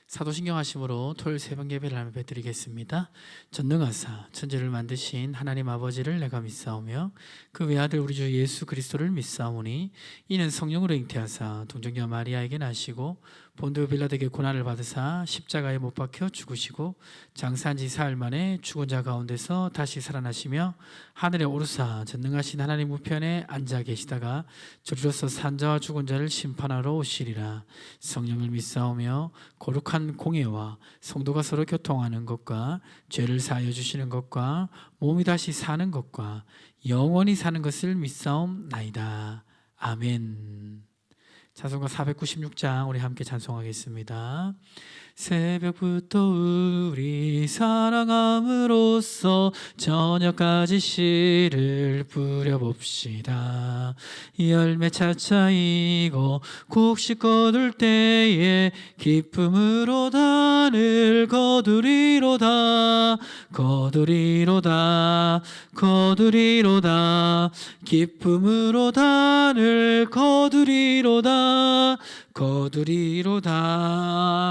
사도신경 하심으로 토요일 새벽 예배를 하며 드리겠습니다. 전능하사 천지를 만드신 하나님 아버지를 내가 믿사오며 그 외아들 우리 주 예수 그리스도를 믿사오니 이는 성령으로 잉태하사 동정녀 마리아에게 나시고 본디오 빌라도에게 고난을 받으사 십자가에 못 박혀 죽으시고 장사한 지 사흘 만에 죽은 자 가운데서 다시 살아나시며 하늘에 오르사 전능하신 하나님 우편에 앉아 계시다가 저리로서 산 자와 죽은 자를 심판하러 오시리라. 성령을 믿사오며 거룩한 공예와 성도가 서로 교통하는 것과 죄를 사하여 주시는 것과 몸이 다시 사는 것과 영원히 사는 것을 믿사옵나이다. 아멘. 찬송가 496장 우리 함께 찬송하겠습니다. 새벽부터 우리 사랑함으로써 저녁까지 씨를 뿌려봅시다. 열매 차차이고 곡식 거둘 때에 기쁨으로 단을 거두리로다. 거두리로다. 거두리로다. 기쁨으로 단을 거두리로다. 거두리로다.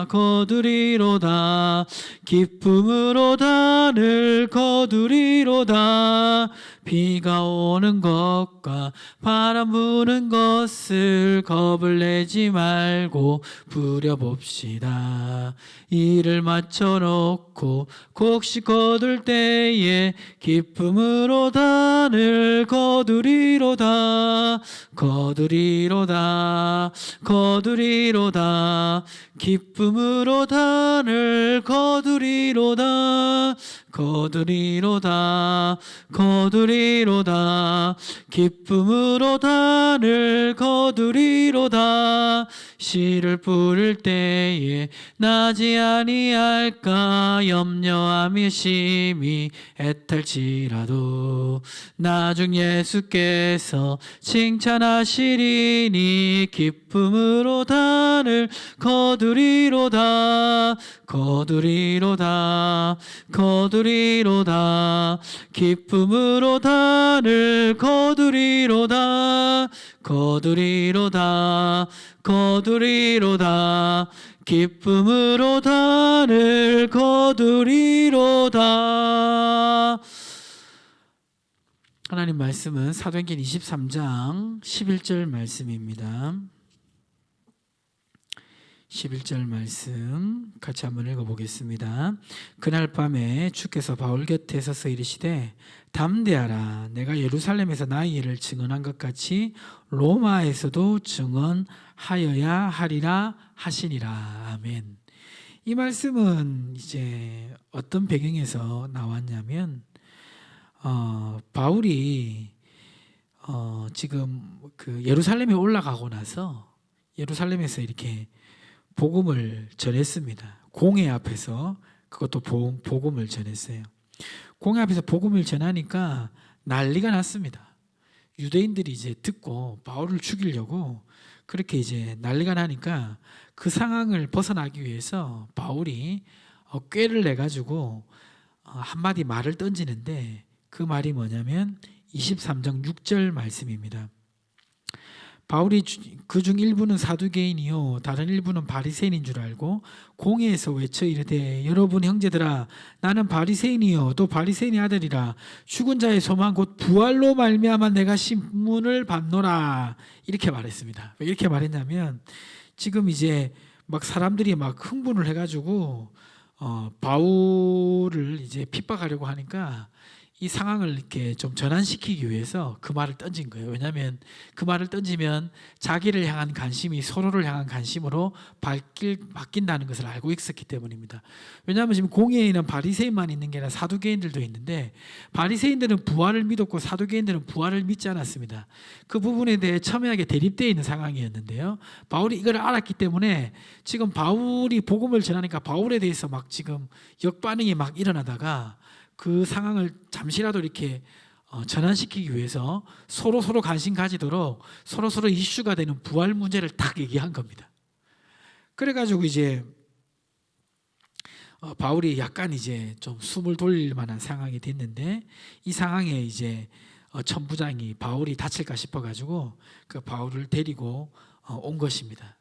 거두리로다. 기쁨으로 단을 거두리로다. 비가 오는 것과 바람 부는 것을 겁을 내지 말고 부려봅시다. 이를 맞춰놓고 곡식 거둘 때에 기쁨으로 단을 거두리로다. 거두리로다. 거두리로다. 기쁨으로 단을 거두리로다. 거두리로다. 거두리로다. 기쁨으로 단을 거두리로다. 씨를 뿌릴 때에 나지 아니할까 염려하며 심히 애탈지라도 나중 예수께서 칭찬하시리니 기쁨으로 단을 거두리로다. 거두리로다. 거두리로다. 기쁨으로 단을 거두리로다. 거두리로다. 거두리로다. 기쁨으로 단을 거두리로다. 하나님 말씀은 사도행전 23장 11절 말씀입니다. 11절 말씀 같이 한번 읽어보겠습니다. 그날 밤에 주께서 바울 곁에 서서 이르시되 담대하라. 내가 예루살렘에서 나의 일을 증언한 것 같이 로마에서도 증언하여야 하리라 하시니라. 아멘. 이 말씀은 이제 어떤 배경에서 나왔냐면 바울이 지금 그 예루살렘에 올라가고 나서 예루살렘에서 이렇게 복음을 전했습니다. 공회 앞에서 그것도 복음을 전했어요. 공회 앞에서 복음을 전하니까 난리가 났습니다. 유대인들이 이제 듣고 바울을 죽이려고 그렇게 이제 난리가 나니까 그 상황을 벗어나기 위해서 바울이 꾀를 내 가지고 한마디 말을 던지는데 그 말이 뭐냐면 23장 6절 말씀입니다. 바울이 그중 일부는 사두개인이요 다른 일부는 바리새인인 줄 알고 공회에서 외쳐 이르되 여러분 형제들아 나는 바리새인이요 또 바리새인의 아들이라 죽은 자의 소망 곧 부활로 말미암아 내가 신문을 받노라 이렇게 말했습니다. 왜 이렇게 말했냐면 지금 이제 막 사람들이 막 흥분을 해가지고 바울을 이제 핍박하려고 하니까 이 상황을 이렇게 좀 전환시키기 위해서 그 말을 던진 거예요. 왜냐하면 그 말을 던지면 자기를 향한 관심이 서로를 향한 관심으로 바뀐다는 것을 알고 있었기 때문입니다. 왜냐하면 지금 공회에는 바리새인만 있는 게 아니라 사두개인들도 있는데 바리새인들은 부활을 믿었고 사두개인들은 부활을 믿지 않았습니다. 그 부분에 대해 첨예하게 대립되어 있는 상황이었는데요. 바울이 이걸 알았기 때문에 지금 바울이 복음을 전하니까 바울에 대해서 막 지금 역반응이 막 일어나다가 그 상황을 잠시라도 이렇게 전환시키기 위해서 서로 관심 가지도록 서로 이슈가 되는 부활 문제를 딱 얘기한 겁니다. 그래가지고 이제 바울이 약간 이제 좀 숨을 돌릴 만한 상황이 됐는데 이 상황에 이제 천부장이 바울이 다칠까 싶어가지고 그 바울을 데리고 온 것입니다.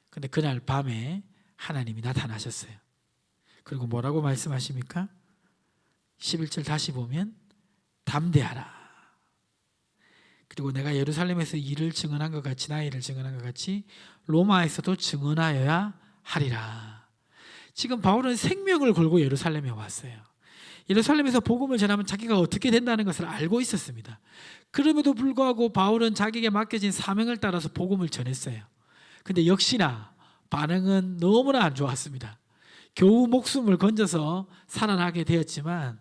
근데 그날 밤에 하나님이 나타나셨어요. 그리고 뭐라고 말씀하십니까? 11절 다시 보면 담대하라. 그리고 내가 예루살렘에서 이를 증언한 것 같이, 나의 일을 증언한 것 같이 로마에서도 증언하여야 하리라. 지금 바울은 생명을 걸고 예루살렘에 왔어요. 예루살렘에서 복음을 전하면 자기가 어떻게 된다는 것을 알고 있었습니다. 그럼에도 불구하고 바울은 자기에게 맡겨진 사명을 따라서 복음을 전했어요. 근데 역시나 반응은 너무나 안 좋았습니다. 겨우 목숨을 건져서 살아나게 되었지만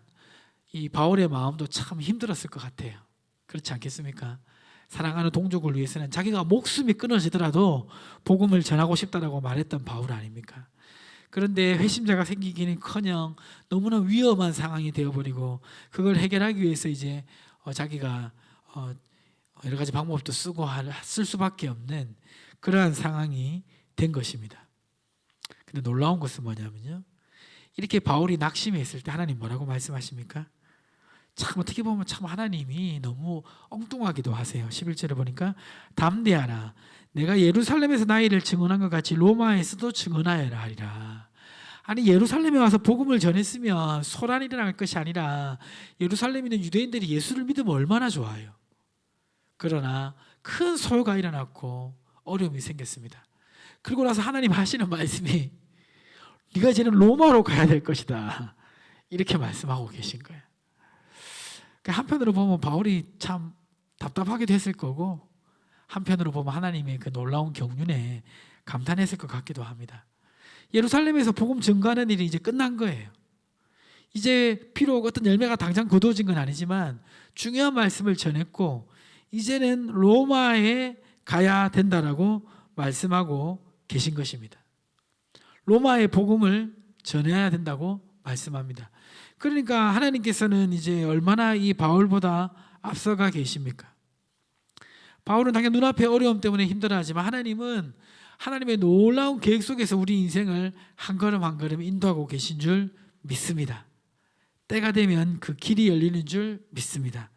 이 바울의 마음도 참 힘들었을 것 같아요. 그렇지 않겠습니까? 사랑하는 동족을 위해서는 자기가 목숨이 끊어지더라도 복음을 전하고 싶다라고 말했던 바울 아닙니까? 그런데 회심자가 생기기는커녕 너무나 위험한 상황이 되어버리고 그걸 해결하기 위해서 이제 자기가 여러 가지 방법도 쓰고 쓸 수밖에 없는 그러한 상황이 된 것입니다. 근데 놀라운 것은 뭐냐면요, 이렇게 바울이 낙심해 있을 때 하나님 뭐라고 말씀하십니까? 참 어떻게 보면 참 하나님이 너무 엉뚱하기도 하세요. 11절에 보니까 담대하라. 내가 예루살렘에서 나의 일을 증언한 것 같이 로마에서도 증언하여라 하리라. 아니, 예루살렘에 와서 복음을 전했으면 소란이 일어날 것이 아니라 예루살렘에 있는 유대인들이 예수를 믿으면 얼마나 좋아요. 그러나 큰 소요가 일어났고 어려움이 생겼습니다. 그리고 나서 하나님 하시는 말씀이 네가 이제는 로마로 가야 될 것이다, 이렇게 말씀하고 계신 거예요. 한편으로 보면 바울이 참 답답하기도 했을 거고 한편으로 보면 하나님의 그 놀라운 경륜에 감탄했을 것 같기도 합니다. 예루살렘에서 복음 증거하는 일이 이제 끝난 거예요. 이제 비록 어떤 열매가 당장 거두어진 건 아니지만 중요한 말씀을 전했고 이제는 로마에 가야 된다라고 말씀하고 계신 것입니다. 로마의 복음을 전해야 된다고 말씀합니다. 그러니까 하나님께서는 이제 얼마나 이 바울보다 앞서가 계십니까? 바울은 당연히 눈앞에 어려움 때문에 힘들어하지만 하나님은 하나님의 놀라운 계획 속에서 우리 인생을 한 걸음 한 걸음 인도하고 계신 줄 믿습니다. 때가 되면 그 길이 열리는 줄 믿습니다.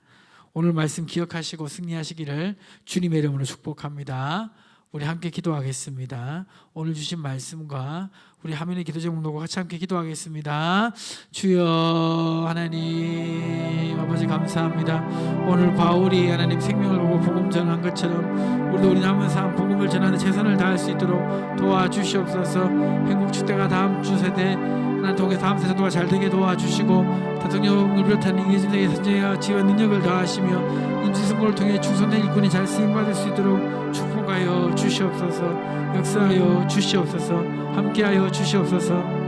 오늘 말씀 기억하시고 승리하시기를 주님의 이름으로 축복합니다. 우리 함께 기도하겠습니다. 오늘 주신 말씀과 우리 화면의 기도 제목도 같이 함께 기도하겠습니다. 주여 하나님 아버지 감사합니다. 오늘 바울이 하나님 생명을 보고 복음 전한 것처럼 우리 남은 삶 복음을 전하는 최선을 다할 수 있도록 도와주시옵소서. 행복 축대가 다음 주 세대 하나님 통해 다음 세대가 잘 되게 도와주시고 대통령을 비롯한 이계진의 선제와 지원 능력을 더하시며 임시선거를 통해 충성된 일꾼이 잘 쓰임받을 수 있도록 축복하여 주시옵소서. 역사하여 주시옵소서. 함께하여 주시옵소서.